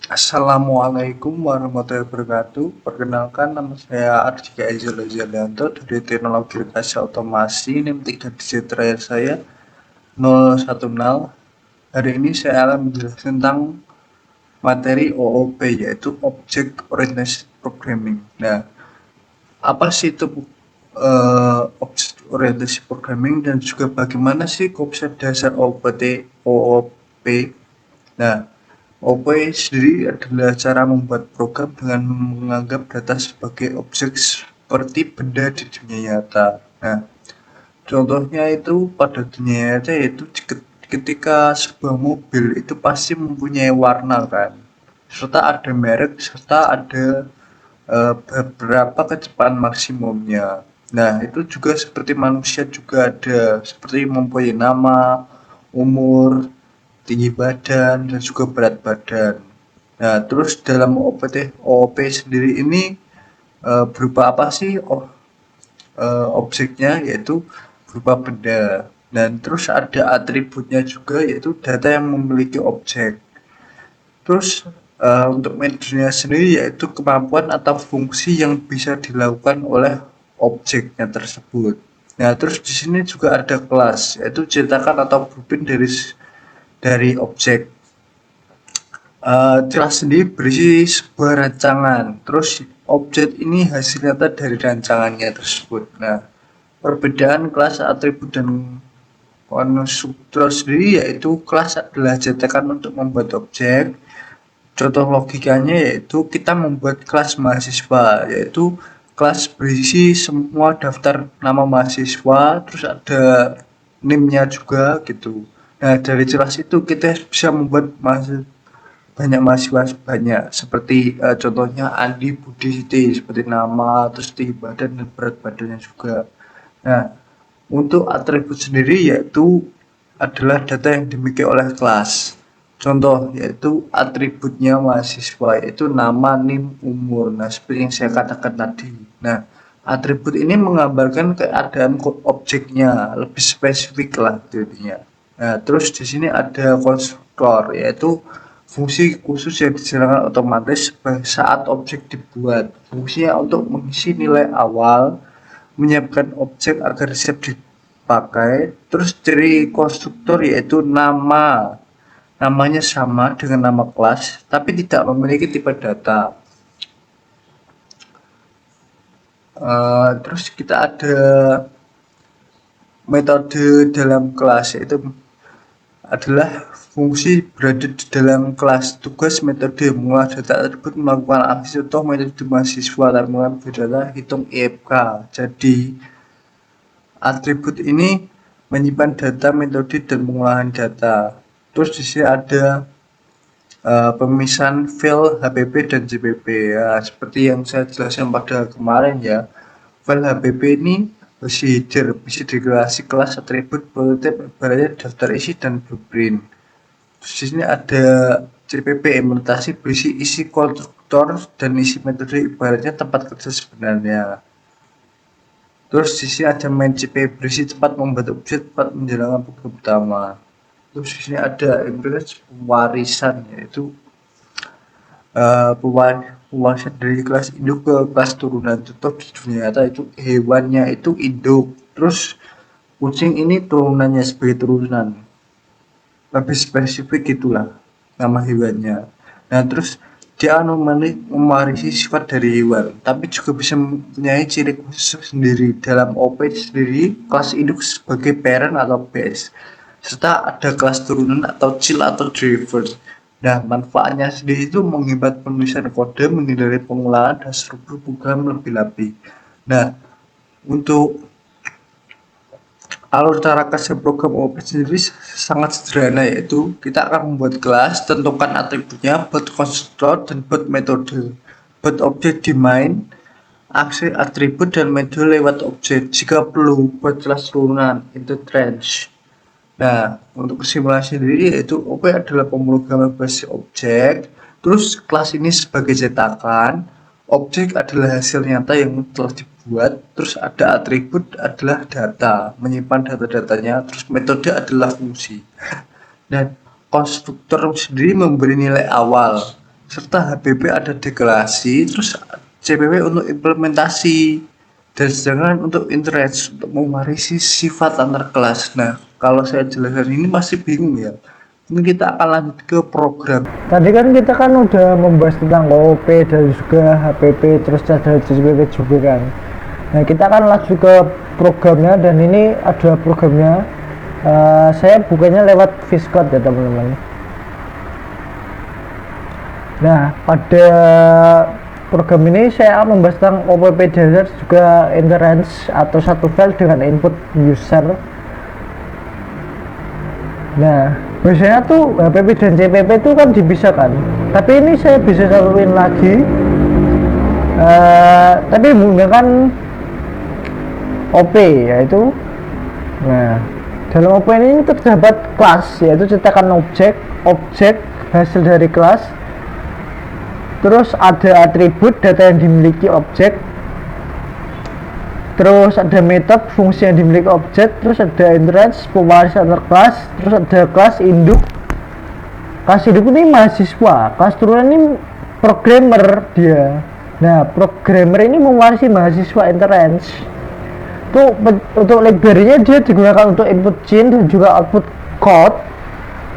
Assalamualaikum warahmatullahi wabarakatuh. Perkenalkan, nama saya Ardika Ejel Zalianto dari Teknologi Rekayasa Otomasi. NIM 3 digit terakhir saya 010. Hari ini saya akan menjelaskan tentang materi OOP, yaitu Object Oriented Programming. Nah, apa sih itu Object Oriented Programming dan juga bagaimana sih konsep dasar OOP? Nah, OP sendiri adalah cara membuat program dengan menganggap data sebagai objek seperti benda di dunia nyata. Nah, contohnya itu pada dunia nyata yaitu ketika sebuah mobil itu pasti mempunyai warna kan, serta ada merek, serta ada beberapa kecepatan maksimumnya. Nah, itu juga seperti manusia juga ada seperti mempunyai nama, umur, tinggi badan, dan juga berat badan. Nah, terus dalam OOP sendiri ini berupa apa sih objeknya, yaitu berupa benda. Dan terus ada atributnya juga, yaitu data yang memiliki objek. Terus untuk metodenya sendiri yaitu kemampuan atau fungsi yang bisa dilakukan oleh objeknya tersebut. Nah, terus di sini juga ada kelas, yaitu cetakan atau blueprint dari objek. Kelas sendiri berisi sebuah rancangan, terus objek ini hasil nyata dari rancangannya tersebut. Nah, perbedaan kelas, atribut, dan konstruktor sendiri yaitu kelas adalah cetakan untuk membuat objek. Contoh logikanya yaitu kita membuat kelas mahasiswa, yaitu kelas berisi semua daftar nama mahasiswa, terus ada NIM-nya juga gitu. Nah, dari kelas itu kita bisa membuat banyak mahasiswa banyak seperti contohnya Andi, Budi, Siti, seperti nama, terus tinggi badan dan berat badannya juga. Nah, untuk atribut sendiri yaitu adalah data yang dimiliki oleh kelas. Contoh yaitu atributnya mahasiswa yaitu nama, NIM, umur. Nah, seperti yang saya katakan tadi. Nah, atribut ini menggambarkan keadaan objeknya, lebih spesifik lah jadinya. Nah, terus di sini ada konstruktor yaitu fungsi khusus yang dijalankan otomatis saat objek dibuat. Fungsinya untuk mengisi nilai awal, menyiapkan objek agar siap dipakai. Terus dari konstruktor yaitu namanya sama dengan nama kelas tapi tidak memiliki tipe data. Terus kita ada metode dalam kelas, yaitu adalah fungsi berada di dalam kelas. Tugas metode mengolah data tersebut, melakukan aksi contoh metode mahasiswa dan mengambil data, hitung IFK. Jadi atribut ini menyimpan data, metode, dan pengolahan data. Terus di sini ada pemisahan file HPP dan JPP ya, seperti yang saya jelaskan pada kemarin ya. File HPP ini berisi header, berisi deklarasi kelas, atribut, prototipe, ibaratnya daftar isi dan blueprint. Terus di sini ada JPP implementasi, berisi isi konstruktor dan isi metode, ibaratnya tempat kerja sebenarnya. Terus di sini ada main CP, berisi tempat membuat objek, tempat menjalankan program utama. Terus di sini ada implementasi warisan, yaitu pewarisan dari kelas induk ke kelas turunan. Contoh di dunia nyata itu hewannya itu induk, terus kucing ini turunannya sebagai turunan, lebih spesifik gitulah nama hewannya. Nah, terus dia mewarisi sifat dari hewan, tapi juga bisa mempunyai ciri khusus sendiri. Dalam OP sendiri, kelas induk sebagai parent atau base, serta ada kelas turunan atau child atau driver. Nah, manfaatnya sendiri itu menghemat penulisan kode, menghindari pengolahan dan struktur program lebih rapi. Nah, untuk alur cara kerja program OP sendiri sangat sederhana, yaitu kita akan membuat kelas, tentukan atributnya, buat konstruktor, dan buat metode. Buat objek di main, akses atribut dan metode lewat objek. Jika perlu, buat kelas turunan, itu range. Nah, untuk simulasi sendiri yaitu OP adalah pemrograman berbasis objek, terus kelas ini sebagai cetakan, objek adalah hasil nyata yang telah dibuat, terus ada atribut adalah data, menyimpan data-datanya, terus metode adalah fungsi. Dan konstruktor sendiri memberi nilai awal, serta HPP ada deklarasi, terus CPP untuk implementasi, dan sedangkan untuk interest untuk mewarisi sifat antar kelas. Nah, kalau saya jelaskan ini masih bingung ya. Ini kita akan lanjut ke program. Tadi kan kita kan udah membahas tentang OOP dan juga HPP, terus ada CPP juga kan. Nah, kita akan lanjut ke programnya, dan ini ada programnya. Saya bukanya lewat Viscode ya teman-teman. Nah, pada program ini saya membahas tentang OPP dasar juga entrance atau satu file dengan input user. Nah, biasanya tuh HPP dan CPP itu kan dipisahkan, tapi ini saya bisa satuin lagi, tapi menggunakan OP yaitu. Nah, dalam OP ini terdapat kelas, yaitu cetakan objek hasil dari kelas, terus ada atribut data yang dimiliki objek, terus ada metode fungsi yang dimiliki objek, terus ada entrance pewaris antar kelas, terus ada kelas induk. Kelas induk ini mahasiswa, kelas turunan ini programmer dia. Nah, programmer ini mewarisi mahasiswa entrance. Untuk library-nya dia digunakan untuk input chain dan juga output code.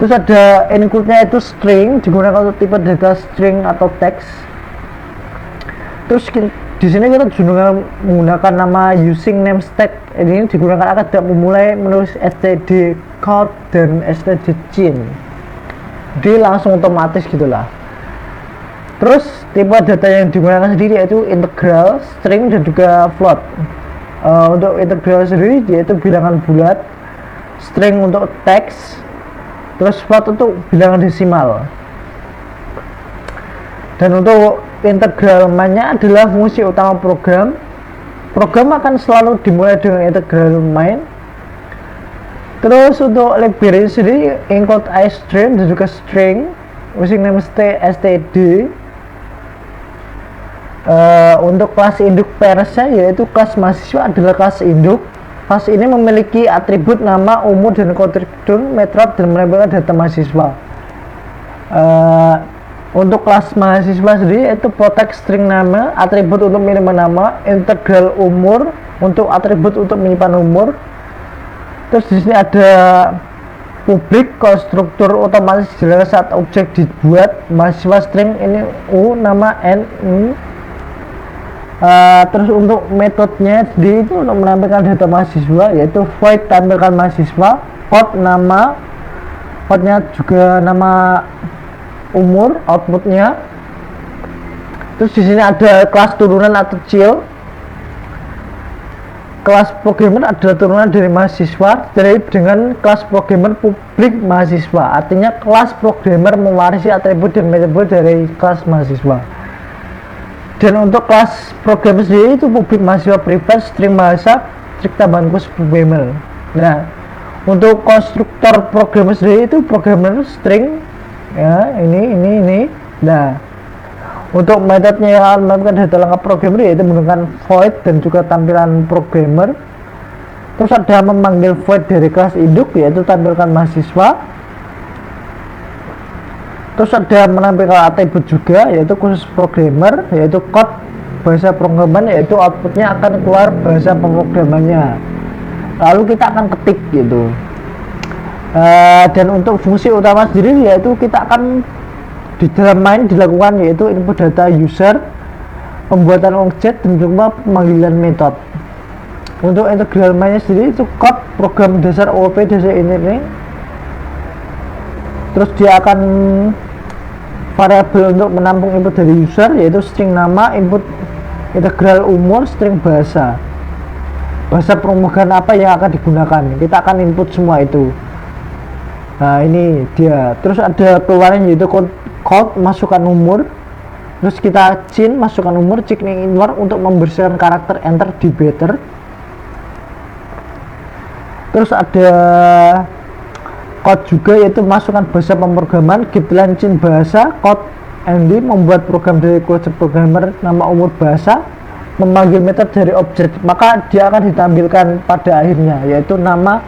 Terus ada include-nya itu string, digunakan untuk tipe data string atau teks. Terus di sini kita juga menggunakan nama using name stack. Ini digunakan agar tidak memulai menulis std code dan std chain. Jadi langsung otomatis gitulah. Terus tipe data yang digunakan sendiri yaitu integral, string dan juga float. Untuk integral sendiri yaitu bilangan bulat, string untuk teks, terus float untuk bilangan desimal. Dan untuk integral main-nya adalah fungsi utama program. Program akan selalu dimulai dengan integral main. Terus untuk library sendiri include istream dan juga string using name std. Untuk kelas induk persnya yaitu kelas mahasiswa adalah kelas induk. Kelas ini memiliki atribut nama, umur, dan kode metode dan menempelkan data mahasiswa. Untuk kelas mahasiswa sendiri yaitu protect string nama, atribut untuk menyimpan nama, integral umur untuk atribut untuk menyimpan umur. Terus di sini ada publik konstruktor otomatis dijelaskan saat objek dibuat. Mahasiswa string ini nama n. Terus untuk metodenya sendiri itu untuk menampilkan data mahasiswa yaitu void tampilkan mahasiswa, code nama, code-nya juga nama, umur, outputnya. Terus di sini ada kelas turunan atau child. Kelas programmer adalah turunan dari mahasiswa dengan kelas programmer publik mahasiswa. Artinya kelas programmer mewarisi atribut dan metode dari kelas mahasiswa. Dan untuk kelas programmer sendiri itu publik mahasiswa privat, string bahasa, string tambahan khusus programmer. Nah, untuk konstruktor programmer sendiri itu programmer string ya, ini. Nah, untuk metodenya yang akan melakukan data lengkap programmer yaitu menggunakan void dan juga tampilan programmer. Terus ada memanggil void dari kelas induk yaitu tampilkan mahasiswa. Terus ada menampilkan atribut juga yaitu khusus programmer, yaitu code bahasa pemrograman, yaitu outputnya akan keluar bahasa pemrogramannya. Lalu kita akan ketik gitu. Dan untuk fungsi utama sendiri yaitu kita akan di dalam main dilakukan yaitu input data user, pembuatan objek, dan juga pemanggilan metode. Untuk integral mainnya sendiri itu code program dasar OOP dasar ini. Terus dia akan variabel untuk menampung input dari user yaitu string nama, input integral umur, string bahasa pemrograman apa yang akan digunakan. Kita akan input semua itu. Nah, ini dia. Terus ada keluaran yaitu code masukkan umur. Terus kita chain masukkan umur, checking inward untuk membersihkan karakter enter di better. Terus ada code juga yaitu masukkan bahasa pemrograman, get line chain bahasa, code ND membuat program dari kode programmer, nama, umur, bahasa, memanggil metode dari objek, maka dia akan ditampilkan pada akhirnya yaitu nama,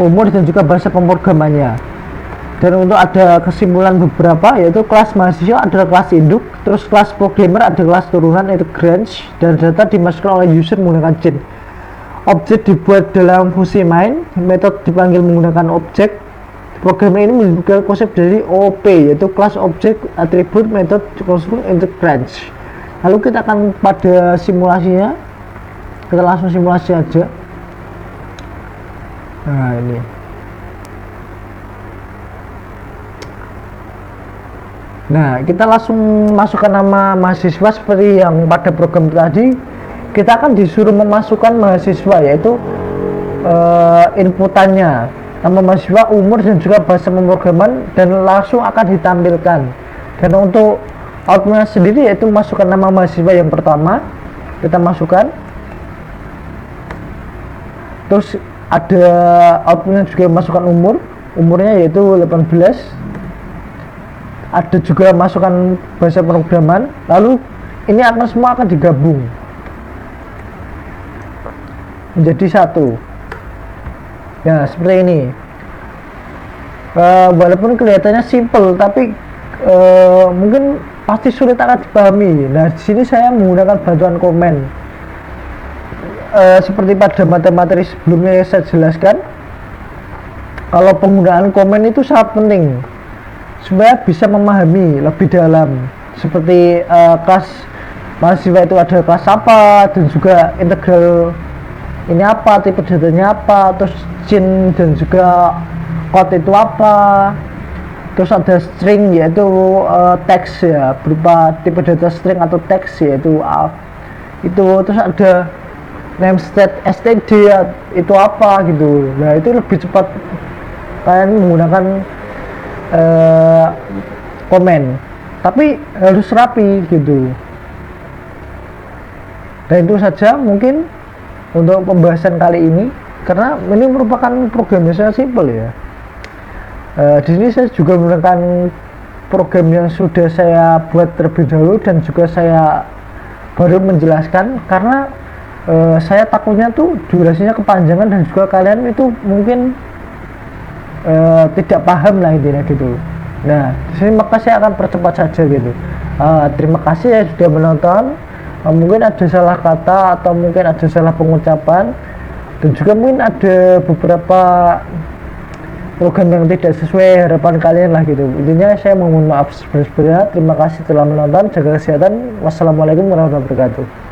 umur, dan juga bahasa pemrogramannya. Dan untuk ada kesimpulan beberapa, yaitu kelas mahasiswa adalah kelas induk, terus kelas programmer ada kelas turunan yaitu branch, dan data dimasukkan oleh user menggunakan chain. Objek dibuat dalam fungsi main, metode dipanggil menggunakan objek. Programmer ini menyebutkan konsep dari OOP, yaitu kelas objek, atribut, metode, konstruksi, untuk branch. Lalu kita akan pada simulasinya, kita langsung simulasi aja. Nah ini. Nah, kita langsung masukkan nama mahasiswa seperti yang pada program tadi. Kita akan disuruh memasukkan mahasiswa, yaitu inputannya, nama mahasiswa, umur, dan juga bahasa pemrograman, dan langsung akan ditampilkan. Dan untuk outputnya sendiri, yaitu masukkan nama mahasiswa yang pertama, kita masukkan. Terus ada outputnya juga masukkan umurnya yaitu 18. Ada juga masukkan bahasa pemrograman, lalu ini akan semua akan digabung menjadi satu. Ya seperti ini. Walaupun kelihatannya simple, tapi mungkin pasti sulit akan dipahami. Nah di sini saya menggunakan bantuan komen. Seperti pada materi sebelumnya yang saya jelaskan, kalau penggunaan komen itu sangat penting supaya bisa memahami lebih dalam, seperti kelas mahasiswa itu ada kelas apa, dan juga integral ini apa, tipe datanya apa, terus chain dan juga code itu apa, terus ada string yaitu teks ya, berupa tipe data string atau teks yaitu itu, terus ada name state std ya, itu apa gitu. Nah itu lebih cepat kalian menggunakan komen, tapi harus rapi gitu. Dan itu saja mungkin untuk pembahasan kali ini, karena ini merupakan program yang sangat simpel ya. Di sini saya juga menggunakan program yang sudah saya buat terlebih dahulu, dan juga saya baru menjelaskan karena saya takutnya tuh durasinya kepanjangan dan juga kalian itu mungkin tidak paham lah intinya gitu. Nah di sini maka saya akan percepat saja gitu. Terima kasih ya sudah menonton. Mungkin ada salah kata atau mungkin ada salah pengucapan, dan juga mungkin ada beberapa program yang tidak sesuai harapan kalian lah gitu. Intinya saya mohon maaf sebesar-besarnya. Terima kasih telah menonton, jaga kesehatan. Wassalamualaikum warahmatullahi wabarakatuh.